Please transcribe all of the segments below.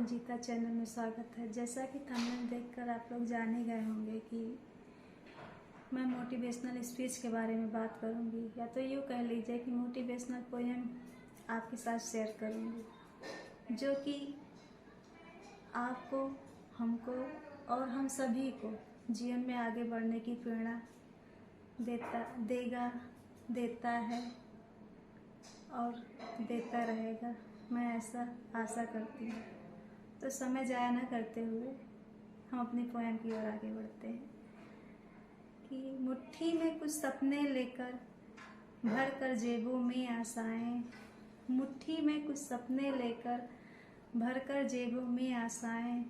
जीता चैनल में स्वागत है। जैसा कि थंबनेल देखकर आप लोग जान ही गए होंगे कि मैं मोटिवेशनल स्पीच के बारे में बात करूंगी, या तो यूँ कह लीजिए कि मोटिवेशनल पोएम आपके साथ शेयर करूंगी, जो कि आपको, हमको और हम सभी को जीवन में आगे बढ़ने की प्रेरणा देता है और देता रहेगा। मैं ऐसा आशा करती हूँ। तो समय जाया न करते हुए हम अपनी पोएम की ओर आगे बढ़ते हैं कि मुट्ठी में कुछ सपने लेकर भर कर जेबों में आशाएं, मुट्ठी में कुछ सपने लेकर भर कर जेबों में आशाएं,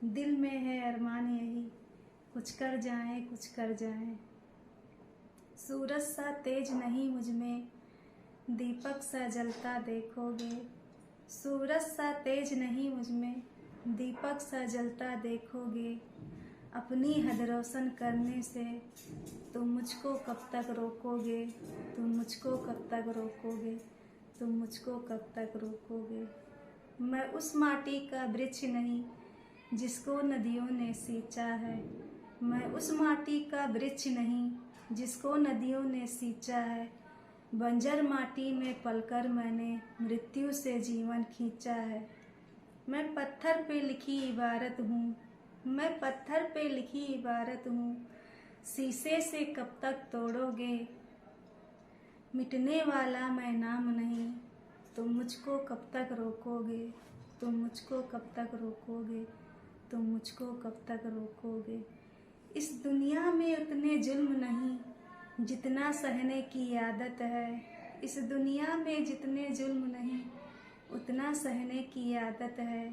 दिल में है अरमान यही कुछ कर जाएं, कुछ कर जाएं। सूरज सा तेज नहीं मुझ में, दीपक सा जलता देखोगे, सूरज सा तेज नहीं मुझ में, दीपक सा जलता देखोगे। अपनी हद रोशन करने से तुम मुझको कब तक रोकोगे, तुम मुझको कब तक रोकोगे, तुम मुझको कब तक रोकोगे। मैं उस माटी का वृक्ष नहीं जिसको नदियों ने सींचा है, मैं उस माटी का वृक्ष नहीं जिसको नदियों ने सींचा है। बंजर माटी में पलकर मैंने मृत्यु से जीवन खींचा है। मैं पत्थर पे लिखी इबारत हूँ, मैं पत्थर पे लिखी इबारत हूँ, शीशे से कब तक तोड़ोगे। मिटने वाला मैं नाम नहीं, तुम मुझको कब तक रोकोगे, तुम मुझको कब तक रोकोगे, तुम मुझको कब तक रोकोगे। इस दुनिया में उतने जुल्म नहीं जितना सहने की आदत है, इस दुनिया में जितने जुल्म नहीं उतना सहने की आदत है।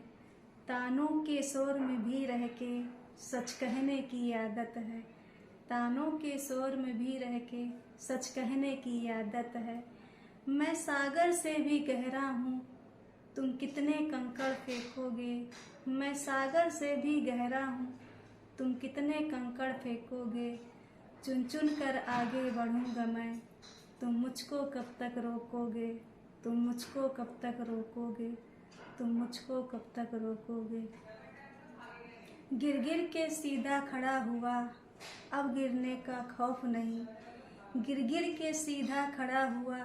तानों के शोर में भी रह के सच कहने की आदत है, तानों के शोर में भी रह के सच कहने की आदत है। मैं सागर से भी गहरा हूँ, तुम कितने कंकड़ फेंकोगे, मैं सागर से भी गहरा हूँ, तुम कितने कंकड़ फेंकोगे। चुन चुन कर आगे बढ़ूंगा मैं, तुम मुझको कब तक रोकोगे, तुम मुझको कब तक रोकोगे, तुम मुझको कब तक रोकोगे। गिर गिर के सीधा खड़ा हुआ, अब गिरने का खौफ नहीं, गिर गिर के सीधा खड़ा हुआ,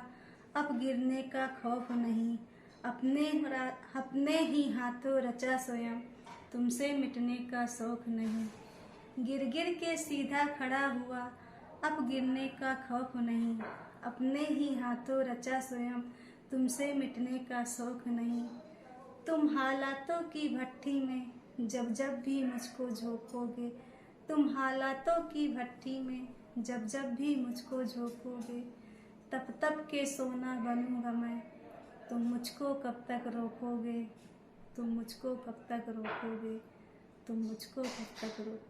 अब गिरने का खौफ नहीं। अपने ही हाथों रचा स्वयं, तुमसे मिटने का शौक नहीं। गिर गिर के सीधा खड़ा हुआ, अब गिरने का खौफ नहीं। अपने ही हाथों रचा स्वयं, तुमसे मिटने का शौक नहीं। तुम हालातों की भट्ठी में जब जब भी मुझको झोंकोगे, तुम हालातों की भट्ठी में जब जब भी मुझको झोंकोगे। तप तप के सोना बनूंगा मैं, तुम मुझको कब तक रोकोगे, तुम मुझको कब तक रोकोगे, तुम मुझको कब तक रोकोगे।